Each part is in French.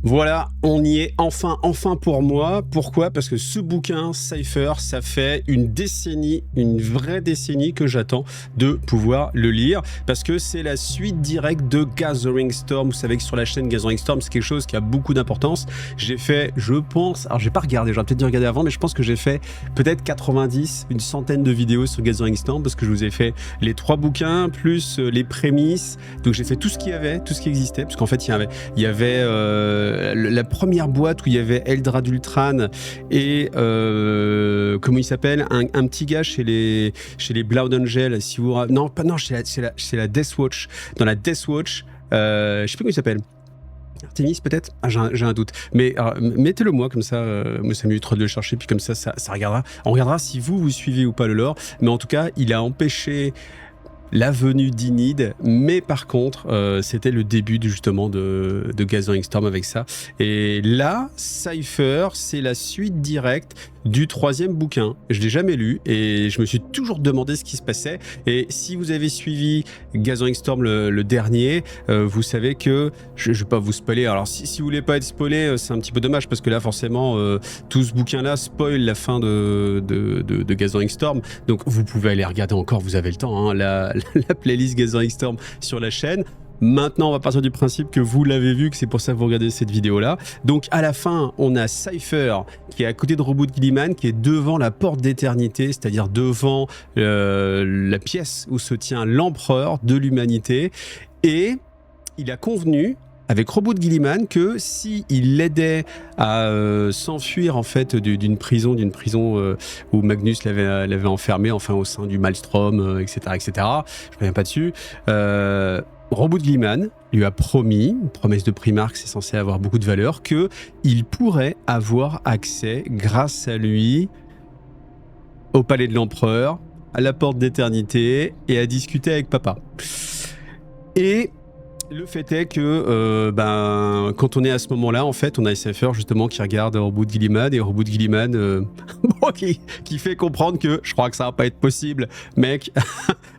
Voilà, on y est enfin pour moi. Pourquoi? Parce que ce bouquin, Cypher, ça fait une décennie, une vraie décennie que j'attends de pouvoir le lire. Parce que c'est la suite directe de Gathering Storm. Vous savez que sur la chaîne Gathering Storm, c'est quelque chose qui a beaucoup d'importance. J'ai fait, je pense, alors j'ai pas regardé, j'aurais peut-être dû regarder avant, mais je pense que j'ai fait peut-être 90, une centaine de vidéos sur Gathering Storm, parce que je vous ai fait les 3 bouquins, plus les prémices. Donc j'ai fait tout ce qu'il y avait, tout ce qui existait, parce qu'en fait, il y avait la première boîte où il y avait Eldrad Ultran et comment il s'appelle, un petit gars chez les Blood Angel, si vous non c'est la Death Watch. Dans la Death Watch, je sais plus comment il s'appelle. Artemis peut-être, j'ai un doute, mais mettez-le moi comme ça, moi ça m'évitera de le chercher, puis comme ça regardera, on regardera si vous suivez ou pas le lore. Mais en tout cas, il a empêché la venue d'Inid, mais par contre, c'était le début justement de Gathering Storm avec ça. Et là, Cypher, c'est la suite directe du 3e bouquin. Je ne l'ai jamais lu et je me suis toujours demandé ce qui se passait. Et si vous avez suivi Gathering Storm le dernier, vous savez que, je ne vais pas vous spoiler, alors si vous ne voulez pas être spoilé, c'est un petit peu dommage parce que là forcément, tout ce bouquin-là spoil la fin de Gathering Storm. Donc vous pouvez aller regarder encore, vous avez le temps, hein, la playlist Gathering Storm sur la chaîne. Maintenant, on va partir du principe que vous l'avez vu, que c'est pour ça que vous regardez cette vidéo-là. Donc, à la fin, on a Cypher qui est à côté de Roboute Guilliman, qui est devant la porte d'éternité, c'est-à-dire devant la pièce où se tient l'empereur de l'humanité. Et il a convenu avec Roboute Guilliman que s'il l'aidait à s'enfuir en fait d'une prison où Magnus l'avait enfermé, enfin au sein du Maelstrom, etc., etc. Je reviens pas dessus. Roboute Guilliman lui a promis, une promesse de Primarch, c'est censé avoir beaucoup de valeur, qu'il pourrait avoir accès, grâce à lui, au palais de l'empereur, à la porte d'éternité et à discuter avec papa. Et le fait est que quand on est à ce moment-là, en fait, on a Cypher justement qui regarde Roboute Guilliman et Roboute Guilliman qui fait comprendre que je crois que ça va pas être possible, mec,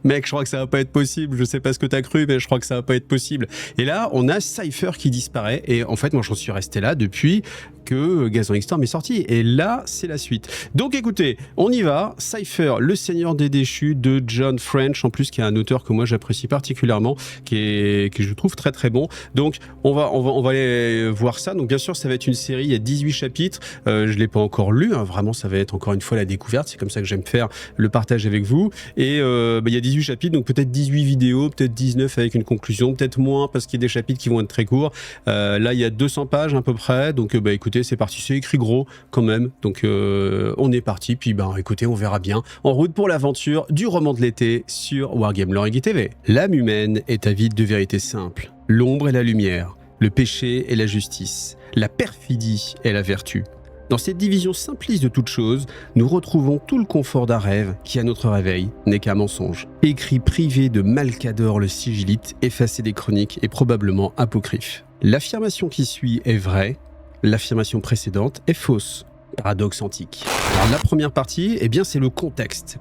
je crois que ça va pas être possible, je sais pas ce que t'as cru, mais je crois que ça va pas être possible. Et là, on a Cypher qui disparaît et en fait, moi, j'en suis resté là depuis que Gathering Storm est sorti. Et là, c'est la suite. Donc écoutez, on y va. Cypher, le Seigneur des Déchus de John French, en plus qui est un auteur que moi j'apprécie particulièrement, que je trouve très très bon. Donc on va aller voir ça. Donc bien sûr, ça va être une série, il y a 18 chapitres. Je l'ai pas encore lu, hein. Vraiment, ça va être encore une fois la découverte. C'est comme ça que j'aime faire le partage avec vous. Et il y a 18 chapitres, donc peut-être 18 vidéos, peut-être 19 avec une conclusion, peut-être moins parce qu'il y a des chapitres qui vont être très courts. Là, il y a 200 pages à peu près. Donc écoutez, c'est parti, c'est écrit gros quand même, donc on est parti, puis écoutez, on verra bien. En route pour l'aventure du roman de l'été sur Wargame Lore TV. L'âme humaine est avide de vérité simple, l'ombre et la lumière, le péché et la justice, la perfidie et la vertu. Dans cette division simpliste de toutes choses, nous retrouvons tout le confort d'un rêve qui, à notre réveil, n'est qu'un mensonge. Écrit privé de Malcador le sigillite, effacé des chroniques et probablement apocryphe. L'affirmation qui suit est vraie, l'affirmation précédente est fausse. Paradoxe antique. Alors la première partie, eh bien c'est le contexte.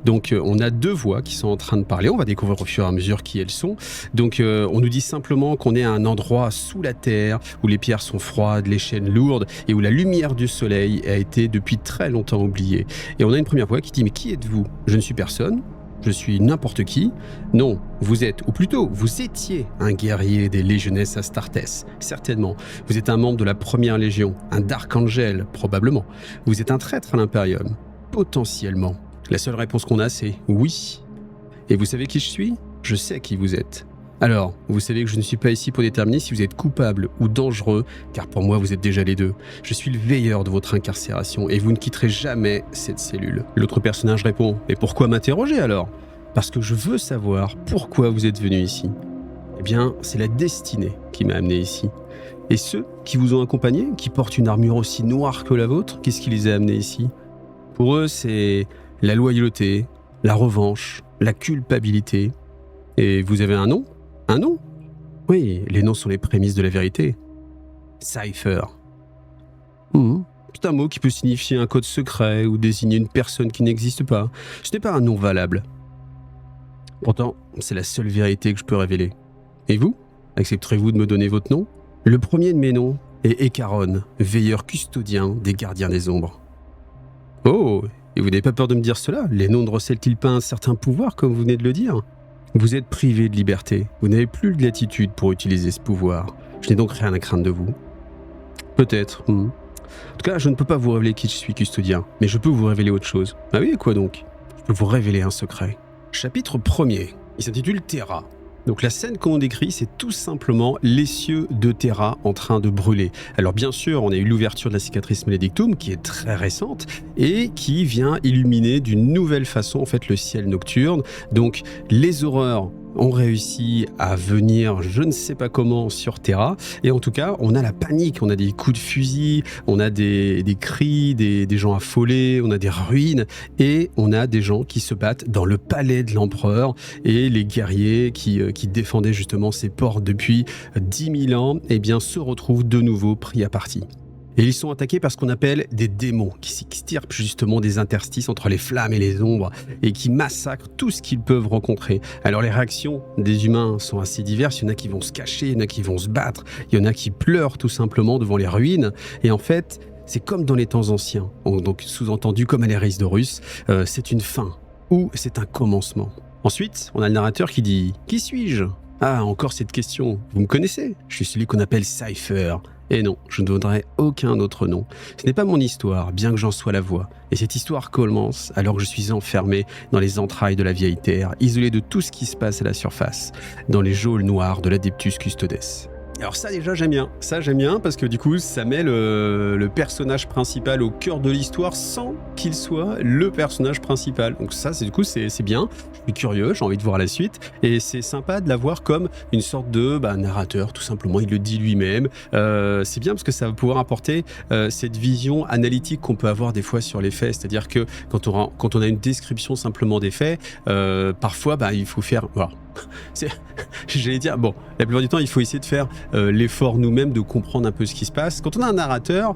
Donc on a 2 voix qui sont en train de parler, on va découvrir au fur et à mesure qui elles sont. Donc on nous dit simplement qu'on est à un endroit sous la terre, où les pierres sont froides, les chaînes lourdes, et où la lumière du soleil a été depuis très longtemps oubliée. Et on a une première voix qui dit « Mais qui êtes-vous ? Je ne suis personne. Je suis n'importe qui. Non, vous êtes, ou plutôt, vous étiez un guerrier des légionnesses Astartes, certainement. Vous êtes un membre de la première légion, un Dark Angel, probablement. Vous êtes un traître à l'Imperium, potentiellement. La seule réponse qu'on a, c'est oui. Et vous savez qui je suis ? Je sais qui vous êtes. Alors, vous savez que je ne suis pas ici pour déterminer si vous êtes coupable ou dangereux, car pour moi, vous êtes déjà les deux. Je suis le veilleur de votre incarcération et vous ne quitterez jamais cette cellule. L'autre personnage répond « Mais pourquoi m'interroger alors ? Parce que je veux savoir pourquoi vous êtes venu ici. » Eh bien, c'est la destinée qui m'a amené ici. Et ceux qui vous ont accompagné, qui portent une armure aussi noire que la vôtre, qu'est-ce qui les a amenés ici ? Pour eux, c'est la loyauté, la revanche, la culpabilité. Et vous avez un nom ? Un nom ? Oui, les noms sont les prémices de la vérité. Cypher. C'est un mot qui peut signifier un code secret ou désigner une personne qui n'existe pas. Ce n'est pas un nom valable. Pourtant, c'est la seule vérité que je peux révéler. Et vous ? Accepterez-vous de me donner votre nom ? Le premier de mes noms est Ekaron, veilleur custodien des gardiens des ombres. Oh, et vous n'avez pas peur de me dire cela? Les noms ne recèlent-ils pas un certain pouvoir, comme vous venez de le dire? Vous êtes privé de liberté, vous n'avez plus de latitude pour utiliser ce pouvoir. Je n'ai donc rien à craindre de vous. Peut-être. En tout cas, je ne peux pas vous révéler qui je suis custodien, mais je peux vous révéler autre chose. Ah oui, quoi donc? Je peux vous révéler un secret. Chapitre 1er, il s'intitule Terra. Donc la scène qu'on décrit, c'est tout simplement les cieux de Terra en train de brûler. Alors bien sûr, on a eu l'ouverture de la cicatrice Maledictum, qui est très récente, et qui vient illuminer d'une nouvelle façon en fait le ciel nocturne. Donc les horreurs ont réussi à venir, je ne sais pas comment, sur Terra. Et en tout cas, on a la panique, on a des coups de fusil, on a des cris, des gens affolés, on a des ruines, et on a des gens qui se battent dans le palais de l'empereur, et les guerriers qui défendaient justement ces ports depuis 10 000 ans, eh bien, se retrouvent de nouveau pris à partie. Et ils sont attaqués par ce qu'on appelle des démons, qui s'extirpent justement des interstices entre les flammes et les ombres, et qui massacrent tout ce qu'ils peuvent rencontrer. Alors les réactions des humains sont assez diverses, il y en a qui vont se cacher, il y en a qui vont se battre, il y en a qui pleurent tout simplement devant les ruines, et en fait, c'est comme dans les temps anciens, donc sous-entendu comme à l'Eris d'Horus, c'est une fin, ou c'est un commencement. Ensuite, on a le narrateur qui dit « Qui suis-je » Ah, encore cette question, vous me connaissez? Je suis celui qu'on appelle Cypher. Et non, je ne donnerai aucun autre nom. Ce n'est pas mon histoire, bien que j'en sois la voix. Et cette histoire commence alors que je suis enfermé dans les entrailles de la vieille terre, isolé de tout ce qui se passe à la surface, dans les geôles noires de l'Adeptus Custodes. Alors ça déjà j'aime bien parce que du coup ça met le personnage principal au cœur de l'histoire sans qu'il soit le personnage principal. Donc ça c'est bien, je suis curieux, j'ai envie de voir la suite et c'est sympa de l'avoir comme une sorte de narrateur tout simplement, il le dit lui-même. C'est bien parce que ça va pouvoir apporter cette vision analytique qu'on peut avoir des fois sur les faits, c'est-à-dire que quand on a une description simplement des faits, parfois il faut faire... Voilà. J'allais dire, bon, la plupart du temps, il faut essayer de faire l'effort nous-mêmes de comprendre un peu ce qui se passe. Quand on a un narrateur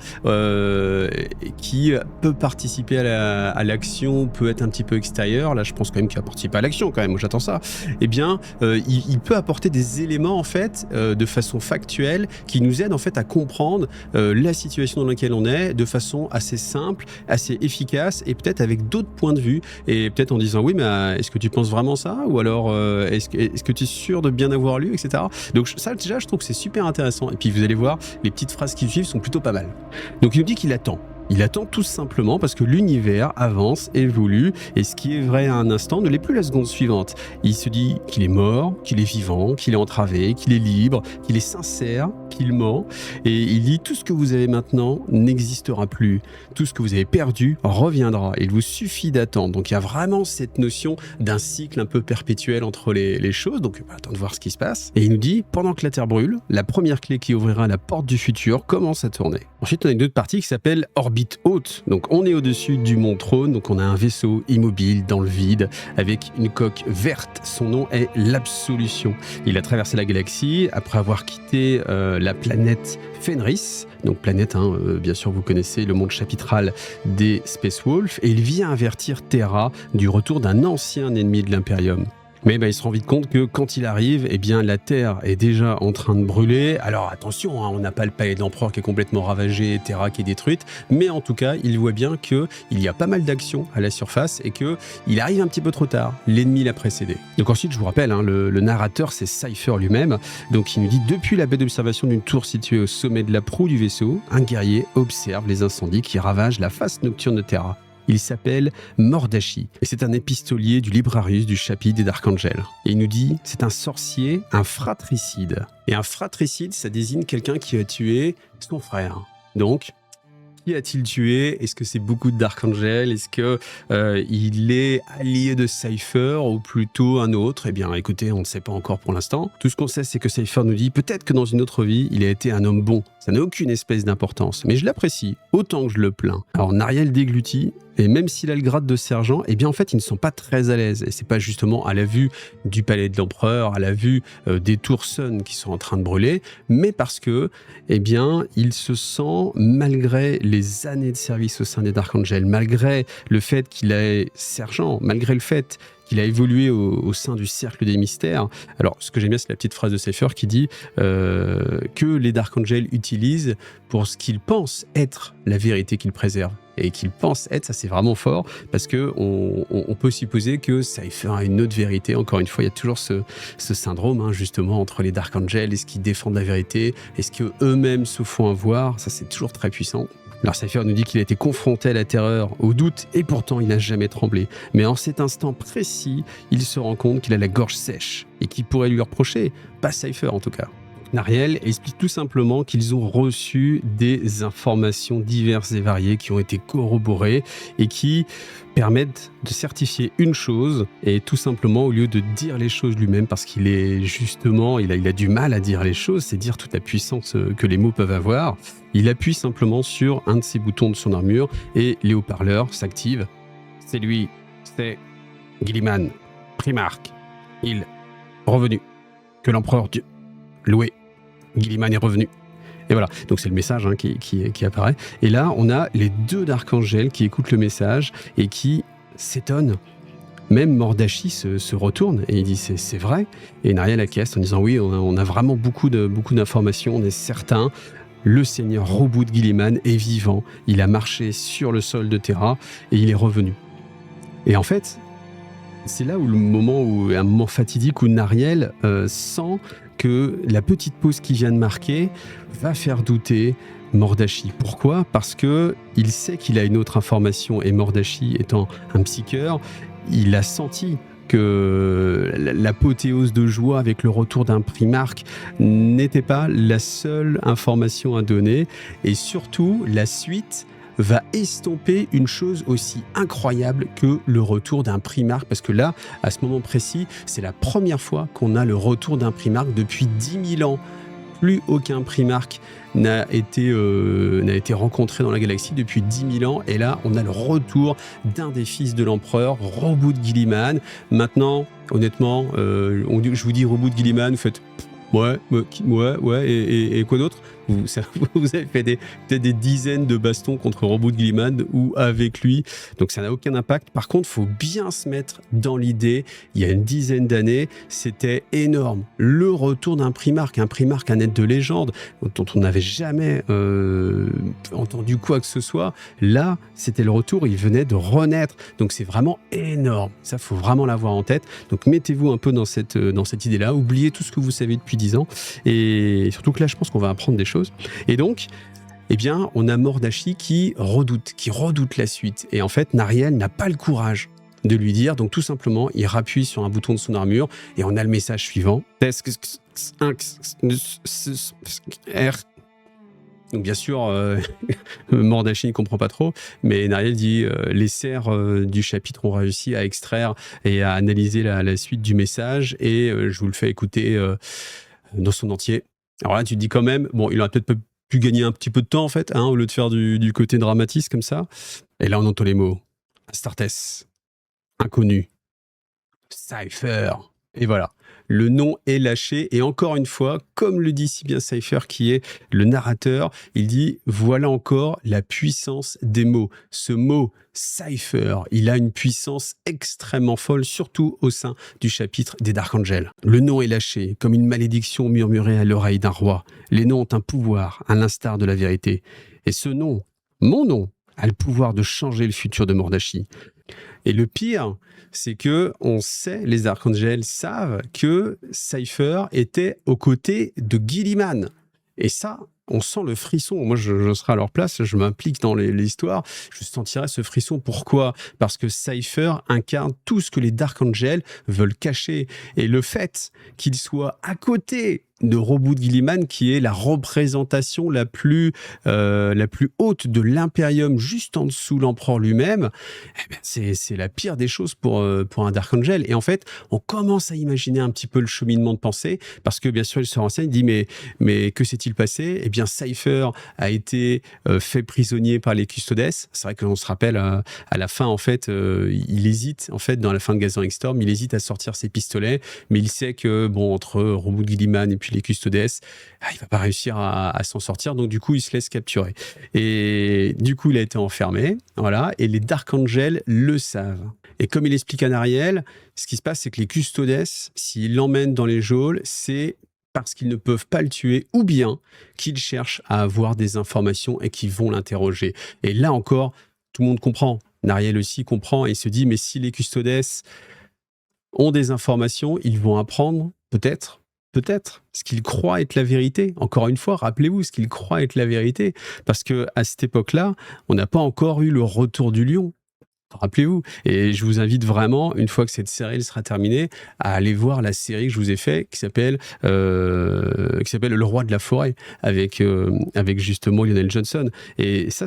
qui peut participer à l'action, peut être un petit peu extérieur, là je pense quand même qu'il va participer à l'action quand même, moi j'attends ça, eh bien, il peut apporter des éléments en fait de façon factuelle qui nous aident en fait à comprendre la situation dans laquelle on est de façon assez simple, assez efficace et peut-être avec d'autres points de vue et peut-être en disant oui mais est-ce que tu penses vraiment ça ou alors est-ce que tu es sûr de bien avoir lu, etc. Donc ça déjà je trouve que c'est super intéressant et puis vous allez voir les petites phrases qui suivent sont plutôt pas mal. Donc il nous dit qu'il attend. Il attend tout simplement parce que l'univers avance, évolue, et ce qui est vrai à un instant ne l'est plus la seconde suivante. Il se dit qu'il est mort, qu'il est vivant, qu'il est entravé, qu'il est libre, qu'il est sincère, qu'il ment, et il dit tout ce que vous avez maintenant n'existera plus. Tout ce que vous avez perdu reviendra. Il vous suffit d'attendre. Donc il y a vraiment cette notion d'un cycle un peu perpétuel entre les choses, donc attends de voir ce qui se passe. Et il nous dit, pendant que la Terre brûle, la première clé qui ouvrira la porte du futur commence à tourner. Ensuite, on a une autre partie qui s'appelle Orbite haute. Donc on est au-dessus du mont Trône, donc on a un vaisseau immobile dans le vide avec une coque verte. Son nom est l'Absolution. Il a traversé la galaxie après avoir quitté la planète Fenris, donc planète, bien sûr vous connaissez le monde chapitral des Space Wolves, et il vient avertir Terra du retour d'un ancien ennemi de l'Imperium. Mais il se rend vite compte que quand il arrive, eh bien, la Terre est déjà en train de brûler. Alors attention, on n'a pas le palais de l'empereur qui est complètement ravagé, Terra qui est détruite, mais en tout cas, il voit bien qu'il y a pas mal d'actions à la surface et qu'il arrive un petit peu trop tard. L'ennemi l'a précédé. Donc ensuite, je vous rappelle, le narrateur, c'est Cypher lui-même. Donc il nous dit, depuis la baie d'observation d'une tour située au sommet de la proue du vaisseau, un guerrier observe les incendies qui ravagent la face nocturne de Terra. Il s'appelle Mordachi et c'est un épistolier du Librarius du chapitre des Dark Angels. Et il nous dit, c'est un sorcier, un fratricide. Et un fratricide, ça désigne quelqu'un qui a tué son frère. Donc, qui a-t-il tué? Est-ce que c'est beaucoup de Dark Angel? Est-ce que il est allié de Cypher ou plutôt un autre? Eh bien, écoutez, on ne sait pas encore pour l'instant. Tout ce qu'on sait, c'est que Cypher nous dit peut-être que dans une autre vie, il a été un homme bon. Ça n'a aucune espèce d'importance, mais je l'apprécie autant que je le plains. Alors, Nariel déglutit. Et même s'il a le grade de sergent, eh bien en fait ils ne sont pas très à l'aise. Et c'est pas justement à la vue du palais de l'empereur, à la vue des tours Sun qui sont en train de brûler, mais parce que, eh bien, il se sent, malgré les années de service au sein des Dark Angels, malgré le fait qu'il est sergent, malgré le fait qu'il a évolué au sein du cercle des mystères. Alors, ce que j'aime bien, c'est la petite phrase de Cypher qui dit que les Dark Angels utilisent pour ce qu'ils pensent être la vérité qu'ils préservent. Et qu'ils pensent être, ça c'est vraiment fort, parce qu'on peut supposer que Cypher a une autre vérité. Encore une fois, il y a toujours ce syndrome, justement, entre les Dark Angels. Est-ce qu'ils défendent la vérité? Est-ce qu'eux-mêmes se font avoir? Ça, c'est toujours très puissant. Alors Cypher nous dit qu'il a été confronté à la terreur, au doute, et pourtant il n'a jamais tremblé. Mais en cet instant précis, il se rend compte qu'il a la gorge sèche. Et qui pourrait lui reprocher? Pas Cypher en tout cas. Nariel explique tout simplement qu'ils ont reçu des informations diverses et variées qui ont été corroborées et qui permettent de certifier une chose, et tout simplement, au lieu de dire les choses lui-même, parce qu'il est justement, il a du mal à dire les choses, c'est dire toute la puissance que les mots peuvent avoir, il appuie simplement sur un de ses boutons de son armure et les haut-parleurs s'activent. C'est lui, c'est Guilliman, Primarque, il revenu, que l'empereur Dieu loué, Guilliman est revenu. Et voilà, donc c'est le message qui apparaît. Et là, on a les deux Dark Angels qui écoutent le message et qui s'étonnent. Même Mordachi se retourne et il dit c'est vrai. Et Nariel acquiesce en disant oui, on a vraiment beaucoup d'informations, on est certain. Le seigneur Roboute Guilliman est vivant, il a marché sur le sol de Terra et il est revenu. Et en fait, c'est là où un moment fatidique où Nariel sent que la petite pause qu'il vient de marquer va faire douter Mordachi. Pourquoi? Parce qu'il sait qu'il a une autre information, et Mordachi étant un psycheur, il a senti que l'apothéose de joie avec le retour d'un Primarque n'était pas la seule information à donner, et surtout la suite va estomper une chose aussi incroyable que le retour d'un Primarque, parce que là, à ce moment précis, c'est la première fois qu'on a le retour d'un Primarque depuis 10 000 ans. Plus aucun Primarque n'a été rencontré dans la galaxie depuis 10 000 ans, et là, on a le retour d'un des fils de l'empereur, Roboute Guilliman. Maintenant, honnêtement, je vous dis Roboute Guilliman, vous faites... Ouais, et quoi d'autre? Vous avez fait peut-être des dizaines de bastons contre Roboute Guilliman ou avec lui, donc ça n'a aucun impact. Par contre, il faut bien se mettre dans l'idée, il y a une dizaine d'années, c'était énorme. Le retour d'un Primarque, un être de légende, dont on n'avait jamais entendu quoi que ce soit. Là, c'était le retour, il venait de renaître, donc c'est vraiment énorme. Ça, faut vraiment l'avoir en tête. Donc mettez-vous un peu dans cette idée-là, oubliez tout ce que vous savez depuis 10 ans, et surtout que là, je pense qu'on va apprendre des choses. Et donc, eh bien, on a Mordachi qui redoute la suite. Et en fait, Nariel n'a pas le courage de lui dire. Donc, tout simplement, il rappuie sur un bouton de son armure et on a le message suivant. Donc, bien sûr, Mordachi ne comprend pas trop, mais Nariel dit les serfs du chapitre ont réussi à extraire et à analyser la suite du message, et je vous le fais écouter dans son entier. Alors là, tu te dis quand même, bon, il aurait peut-être pu gagner un petit peu de temps, en fait, au lieu de faire du côté dramatiste comme ça. Et là, on entend les mots. Astartes, inconnu, Cypher. Et voilà. Le nom est lâché, et encore une fois, comme le dit si bien Cypher, qui est le narrateur, il dit « Voilà encore la puissance des mots ». Ce mot Cypher, il a une puissance extrêmement folle, surtout au sein du chapitre des Dark Angels. Le nom est lâché, comme une malédiction murmurée à l'oreille d'un roi. Les noms ont un pouvoir, à l'instar de la vérité. Et ce nom, mon nom, a le pouvoir de changer le futur de Mordachi. Et le pire, c'est que on sait, les Dark Angels savent que Cypher était aux côtés de Guilliman. Et ça, on sent le frisson. Moi, je serai à leur place, je m'implique dans l'histoire, je sentirai ce frisson. Pourquoi? Parce que Cypher incarne tout ce que les Dark Angels veulent cacher. Et le fait qu'il soit à côté de Roboute Guilliman, qui est la représentation la plus haute de l'Imperium, juste en dessous l'empereur lui-même, eh ben c'est la pire des choses pour un Dark Angel. Et en fait, on commence à imaginer un petit peu le cheminement de pensée, parce que bien sûr, il se renseigne, il dit mais que s'est-il passé? Eh bien, Cypher a été fait prisonnier par les Custodes. C'est vrai qu'on se rappelle à la fin, en fait, il hésite, en fait, dans la fin de Gathering Storm, il hésite à sortir ses pistolets, mais il sait que, bon, entre Roboute Guilliman et puis les Custodes, il va pas réussir à s'en sortir, donc du coup il se laisse capturer, et du coup il a été enfermé, voilà, et les Dark Angels le savent. Et comme il explique à Nariel, ce qui se passe, c'est que les custodes, s'ils l'emmènent dans les geôles, c'est parce qu'ils ne peuvent pas le tuer, ou bien qu'ils cherchent à avoir des informations et qu'ils vont l'interroger. Et là encore, tout le monde comprend. Nariel aussi comprend et se dit, mais si les custodes ont des informations, ils vont apprendre, peut-être, ce qu'ils croient être la vérité. Encore une fois, rappelez-vous ce qu'ils croient être la vérité. Parce qu'à cette époque-là, on n'a pas encore eu le retour du lion. Rappelez-vous. Et je vous invite vraiment, une fois que cette série sera terminée, à aller voir la série que je vous ai faite, qui s'appelle Le Roi de la Forêt, avec justement Lionel Johnson. Et ça,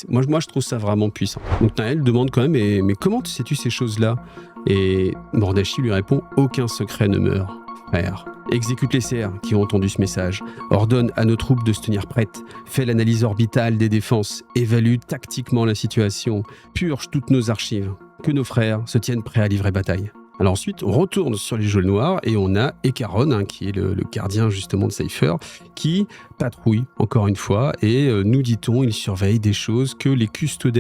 moi, je trouve ça vraiment puissant. Donc Nariel demande quand même, mais comment sais-tu ces choses-là? Et Mordachi lui répond, aucun secret ne meurt, frère. Exécute les serfs qui ont entendu ce message. Ordonne à nos troupes de se tenir prêtes. Fais l'analyse orbitale des défenses. Évalue tactiquement la situation. Purge toutes nos archives. Que nos frères se tiennent prêts à livrer bataille. Alors ensuite, on retourne sur les geôles noires et on a Ekaron, qui est le gardien justement de Cypher, qui patrouille encore une fois et nous dit-on, il surveille des choses que les custodes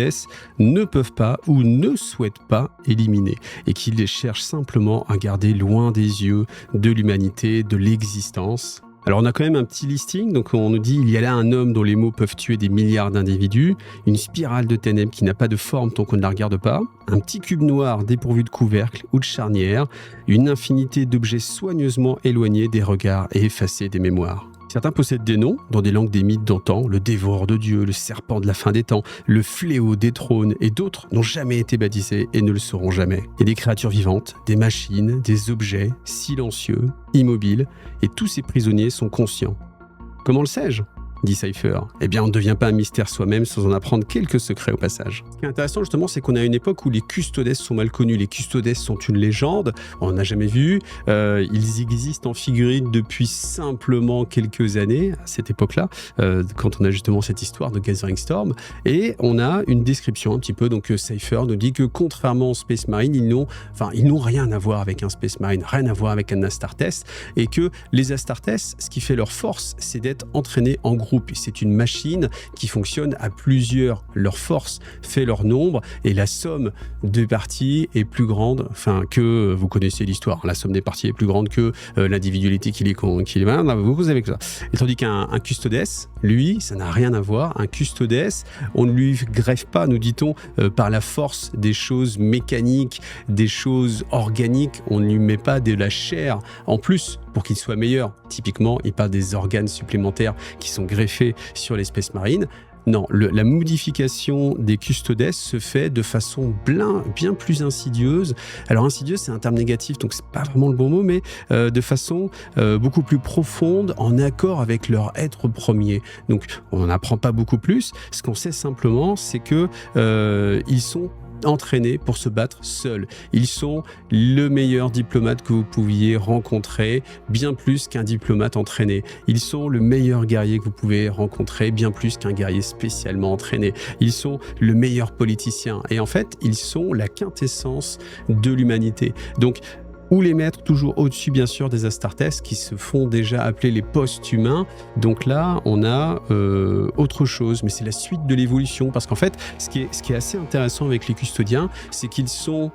ne peuvent pas ou ne souhaitent pas éliminer et qu'il les cherche simplement à garder loin des yeux de l'humanité, de l'existence. Alors on a quand même un petit listing, donc on nous dit il y a là un homme dont les mots peuvent tuer des milliards d'individus, une spirale de ténèbres qui n'a pas de forme tant qu'on ne la regarde pas, un petit cube noir dépourvu de couvercle ou de charnière, une infinité d'objets soigneusement éloignés des regards et effacés des mémoires. Certains possèdent des noms dans des langues des mythes d'antan, le dévoreur de Dieu, le serpent de la fin des temps, le fléau des trônes, et d'autres n'ont jamais été baptisés et ne le seront jamais. Et des créatures vivantes, des machines, des objets, silencieux, immobiles, et tous ces prisonniers sont conscients. Comment le sais-je ? Dit Cypher. Eh bien, on ne devient pas un mystère soi-même sans en apprendre quelques secrets au passage. Ce qui est intéressant justement, c'est qu'on a une époque où les custodes sont mal connus. Les custodes sont une légende, on n'en a jamais vu. Ils existent en figurine depuis simplement quelques années, à cette époque-là, quand on a justement cette histoire de Gathering Storm. Et on a une description un petit peu, donc Cypher nous dit que contrairement aux Space Marines, ils n'ont rien à voir avec un Space Marine, rien à voir avec un Astartes, et que les Astartes, ce qui fait leur force, c'est d'être entraînés en groupe. C'est une machine qui fonctionne à plusieurs. Leur force fait leur nombre et la somme des parties est plus grande, que, vous connaissez l'histoire, la somme des parties est plus grande que l'individualité qu'il est. Vous avez que ça. Et tandis qu'un custodes, lui, ça n'a rien à voir. Un custodes, on ne lui greffe pas, nous dit-on, par la force des choses mécaniques, des choses organiques, on ne lui met pas de la chair en plus pour qu'il soit meilleur. Typiquement, il parle des organes supplémentaires qui sont greffés sur l'espèce marine. Non, la modification des custodes se fait de façon bien plus insidieuse. Alors insidieuse, c'est un terme négatif, donc c'est pas vraiment le bon mot, mais de façon beaucoup plus profonde, en accord avec leur être premier. Donc on n'en apprend pas beaucoup plus. Ce qu'on sait simplement, c'est que ils sont entraînés pour se battre seuls. Ils sont le meilleur diplomate que vous pouviez rencontrer, bien plus qu'un diplomate entraîné. Ils sont le meilleur guerrier que vous pouvez rencontrer, bien plus qu'un guerrier spécialement entraîné. Ils sont le meilleur politicien. Et en fait, ils sont la quintessence de l'humanité. Donc, ou les mettre toujours au-dessus, bien sûr, des Astartes qui se font déjà appeler les post-humains. Donc là, on a autre chose, mais c'est la suite de l'évolution. Parce qu'en fait, ce qui est assez intéressant avec les custodiens, c'est qu'ils sont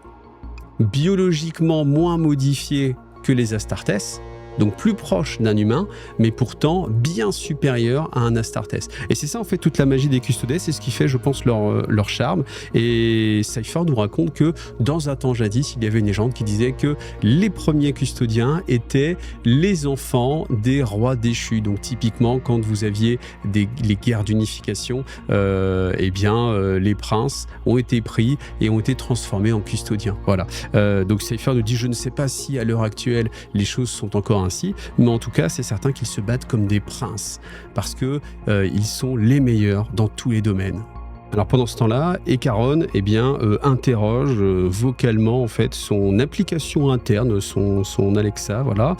biologiquement moins modifiés que les Astartes, donc plus proche d'un humain, mais pourtant bien supérieur à un Astartes. Et c'est ça en fait toute la magie des custodes, c'est ce qui fait, je pense, leur charme. Et Cypher nous raconte que dans un temps jadis, il y avait une légende qui disait que les premiers custodiens étaient les enfants des rois déchus. Donc typiquement, quand vous aviez les guerres d'unification, les princes ont été pris et ont été transformés en custodiens. Voilà. Donc Cypher nous dit, je ne sais pas si à l'heure actuelle les choses sont encore ainsi, mais en tout cas c'est certain qu'ils se battent comme des princes parce que ils sont les meilleurs dans tous les domaines. Alors pendant ce temps-là, Ekaron interroge vocalement en fait son application interne, son Alexa, voilà,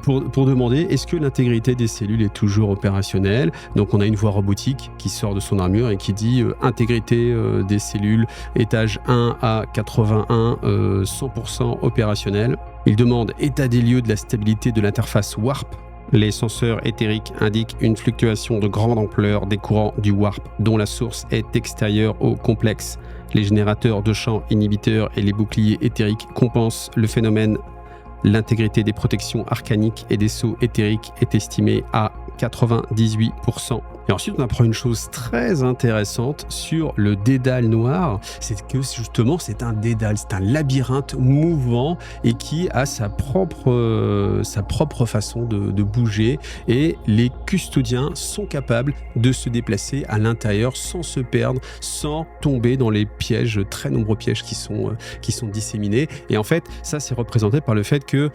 pour demander est-ce que l'intégrité des cellules est toujours opérationnelle. Donc on a une voix robotique qui sort de son armure et qui dit intégrité des cellules, étage 1 à 81, 100% opérationnel. Il demande état des lieux de la stabilité de l'interface Warp Les senseurs éthériques indiquent une fluctuation de grande ampleur des courants du warp dont la source est extérieure au complexe. Les générateurs de champs inhibiteurs et les boucliers éthériques compensent le phénomène. L'intégrité des protections arcaniques et des sceaux éthériques est estimée à 98%. Et ensuite, on apprend une chose très intéressante sur le dédale noir, c'est que justement, c'est un dédale, c'est un labyrinthe mouvant et qui a sa propre façon de bouger. Et les custodiens sont capables de se déplacer à l'intérieur sans se perdre, sans tomber dans les pièges, très nombreux pièges qui sont disséminés. Et en fait, ça, c'est représenté par le fait que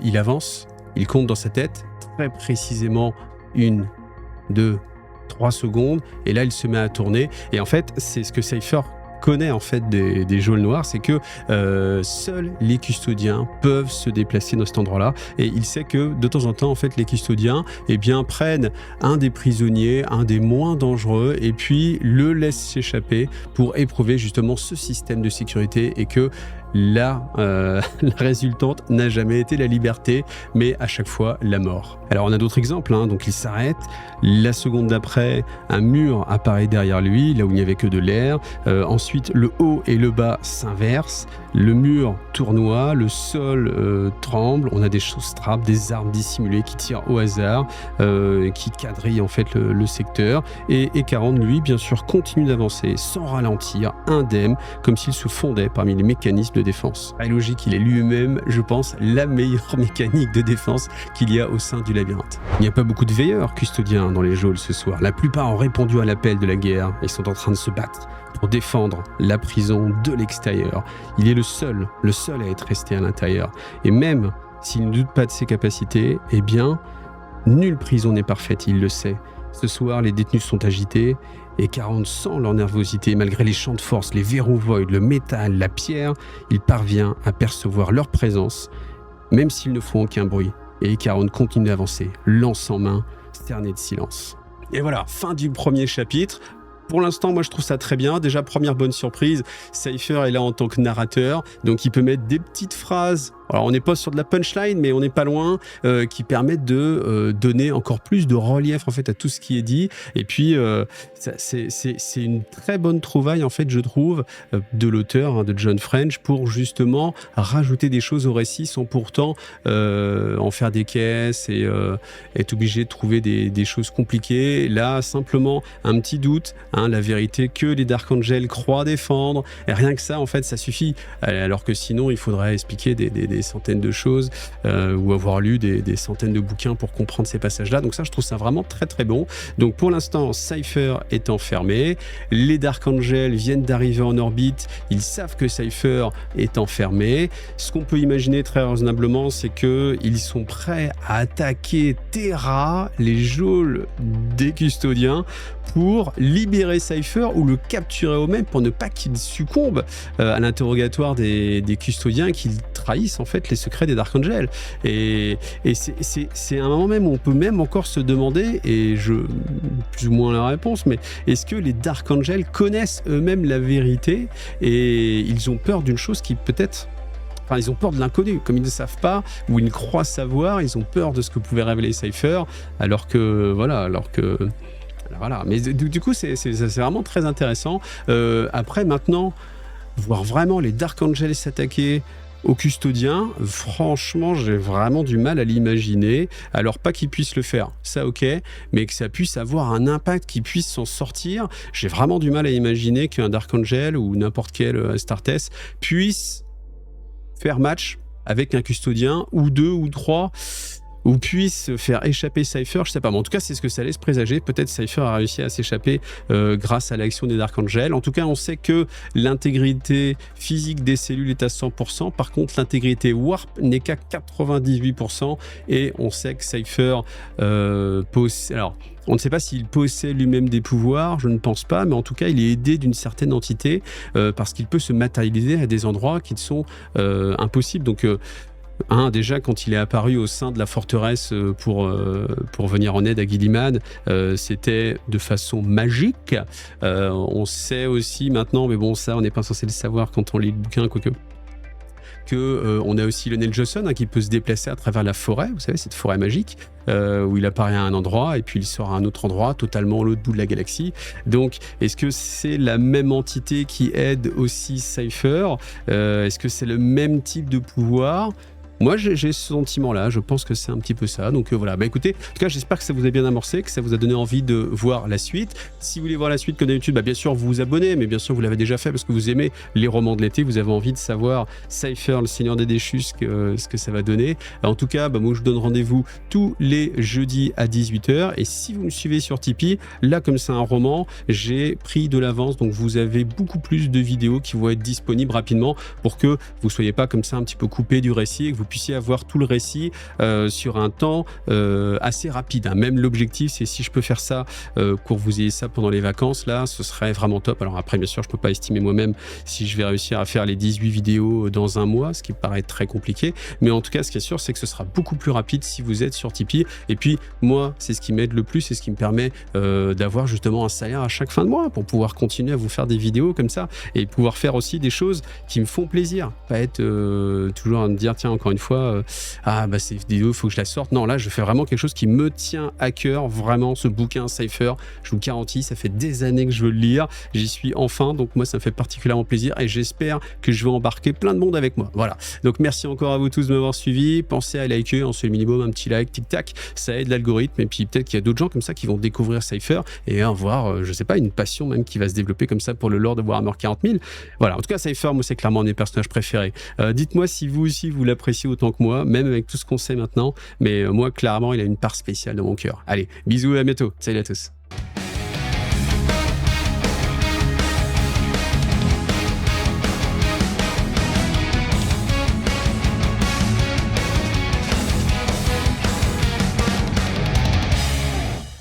il avance, il compte dans sa tête très précisément 1, 2, 3 secondes, et là il se met à tourner. Et en fait, c'est ce que Cypher connaît en fait des geôles noires, c'est que seuls les custodiens peuvent se déplacer dans cet endroit-là, et il sait que de temps en temps en fait les custodiens prennent un des prisonniers, un des moins dangereux, et puis le laissent s'échapper pour éprouver justement ce système de sécurité, et que la résultante n'a jamais été la liberté, mais à chaque fois la mort. Alors on a d'autres exemples, donc il s'arrête, la seconde d'après, un mur apparaît derrière lui, là où il n'y avait que de l'air, ensuite le haut et le bas s'inversent, le mur tournoie, le sol tremble, on a des choses-trappes, des armes dissimulées qui tirent au hasard, qui quadrillent en fait le secteur, et E40 lui bien sûr continue d'avancer sans ralentir, indemne, comme s'il se fondait parmi les mécanismes de défense. Très logique, il est lui-même, je pense, la meilleure mécanique de défense qu'il y a au sein du labyrinthe. Il n'y a pas beaucoup de veilleurs custodiens dans les geôles ce soir. La plupart ont répondu à l'appel de la guerre et sont en train de se battre pour défendre la prison de l'extérieur. Il est le seul à être resté à l'intérieur. Et même s'il ne doute pas de ses capacités, eh bien, nulle prison n'est parfaite, il le sait. Ce soir, les détenus sont agités, et 40 sent leur nervosité. Malgré les champs de force, les verrous voids, le métal, la pierre, il parvient à percevoir leur présence, même s'ils ne font aucun bruit. Et 40 continue d'avancer, lance en main, cerné de silence. Et voilà, fin du premier chapitre. Pour l'instant, moi je trouve ça très bien. Déjà, première bonne surprise, Cypher est là en tant que narrateur, donc il peut mettre des petites phrases. Alors on n'est pas sur de la punchline, mais on n'est pas loin, qui permettent de donner encore plus de relief en fait à tout ce qui est dit. Et puis c'est une très bonne trouvaille en fait, je trouve, de l'auteur, de John French, pour justement rajouter des choses au récit sans pourtant en faire des caisses et être obligé de trouver des choses compliquées. Là, simplement un petit doute, la vérité que les Dark Angels croient défendre, et rien que ça en fait ça suffit, alors que sinon il faudrait expliquer des centaines de choses ou avoir lu des centaines de bouquins pour comprendre ces passages-là. Donc ça, je trouve ça vraiment très très bon. Donc pour l'instant, Cypher est enfermé. Les Dark Angels viennent d'arriver en orbite. Ils savent que Cypher est enfermé. Ce qu'on peut imaginer très raisonnablement, c'est qu'ils sont prêts à attaquer Terra, les geôles des custodiens, pour libérer Cypher ou le capturer eux-mêmes pour ne pas qu'il succombe à l'interrogatoire des custodiens, qu'ils trahissent en fait les secrets des Dark Angels. Et c'est un moment même où on peut même encore se demander, et plus ou moins la réponse, mais est-ce que les Dark Angels connaissent eux-mêmes la vérité et ils ont peur d'une chose qui peut-être... Enfin, ils ont peur de l'inconnu, comme ils ne savent pas, ou ils croient savoir, ils ont peur de ce que pouvait révéler Cypher, alors que... Voilà. Mais du coup, c'est vraiment très intéressant. Après, maintenant, voir vraiment les Dark Angels s'attaquer aux custodiens, franchement, j'ai vraiment du mal à l'imaginer. Alors, pas qu'ils puissent le faire, ça ok, mais que ça puisse avoir un impact, qu'ils puissent s'en sortir, j'ai vraiment du mal à imaginer qu'un Dark Angel ou n'importe quel Astartes puisse faire match avec un custodien, ou 2 ou 3, ou puisse faire échapper Cypher, je sais pas, mais en tout cas c'est ce que ça laisse présager. Peut-être Cypher a réussi à s'échapper grâce à l'action des Dark Angels. En tout cas, on sait que l'intégrité physique des cellules est à 100%, par contre l'intégrité Warp n'est qu'à 98%, et on sait que Cypher possède... Alors, on ne sait pas s'il possède lui-même des pouvoirs, je ne pense pas, mais en tout cas, il est aidé d'une certaine entité, parce qu'il peut se matérialiser à des endroits qui sont impossibles. Donc, déjà, quand il est apparu au sein de la forteresse pour venir en aide à Guilliman, c'était de façon magique. On sait aussi maintenant, mais bon, ça, on n'est pas censé le savoir quand on lit le bouquin, quoique... que on a aussi Lionel Johnson hein, qui peut se déplacer à travers la forêt, vous savez, cette forêt magique, où il apparaît à un endroit et puis il sort à un autre endroit, totalement à l'autre bout de la galaxie. Donc, est-ce que c'est la même entité qui aide aussi Cypher? Est-ce que c'est le même type de pouvoir? Moi, j'ai ce sentiment-là, je pense que c'est un petit peu ça. Donc voilà, bah écoutez, en tout cas, j'espère que ça vous a bien amorcé, que ça vous a donné envie de voir la suite. Si vous voulez voir la suite comme d'habitude, bah bien sûr, vous vous abonnez, mais bien sûr, vous l'avez déjà fait parce que vous aimez les romans de l'été, vous avez envie de savoir Cypher, le Seigneur des Déchus, ce que ça va donner. En tout cas, bah, moi, je vous donne rendez-vous tous les jeudis à 18 h. Et si vous me suivez sur Tipeee, là, comme c'est un roman, j'ai pris de l'avance, donc vous avez beaucoup plus de vidéos qui vont être disponibles rapidement pour que vous soyez pas comme ça un petit peu coupé du récit et que vous puissiez avoir tout le récit sur un temps assez rapide. Hein. Même l'objectif, c'est si je peux faire ça pour que vous ayez ça pendant les vacances, là, ce serait vraiment top. Alors après, bien sûr, je peux pas estimer moi-même si je vais réussir à faire les 18 vidéos dans un mois, ce qui paraît très compliqué. Mais en tout cas, ce qui est sûr, c'est que ce sera beaucoup plus rapide si vous êtes sur Tipeee. Et puis, moi, c'est ce qui m'aide le plus, c'est ce qui me permet d'avoir justement un salaire à chaque fin de mois pour pouvoir continuer à vous faire des vidéos comme ça et pouvoir faire aussi des choses qui me font plaisir. Pas être toujours à me dire, tiens, encore une fois, ah bah cette vidéo, il faut que je la sorte. Non, là, je fais vraiment quelque chose qui me tient à cœur, vraiment, ce bouquin Cypher. Je vous garantis, ça fait des années que je veux le lire. J'y suis enfin, donc moi, ça me fait particulièrement plaisir et j'espère que je vais embarquer plein de monde avec moi. Voilà. Donc, merci encore à vous tous de m'avoir suivi. Pensez à liker, en ce minimum, un petit like, tic-tac. Ça aide l'algorithme et puis peut-être qu'il y a d'autres gens comme ça qui vont découvrir Cypher et avoir, je sais pas, une passion même qui va se développer comme ça pour le lore de Warhammer 40 000. Voilà. En tout cas, Cypher, moi, c'est clairement un de mes personnages préférés. Dites-moi si vous aussi, vous l'appréciez autant que moi, même avec tout ce qu'on sait maintenant. Mais moi, clairement, il a une part spéciale dans mon cœur. Allez, bisous et à bientôt. Salut à tous.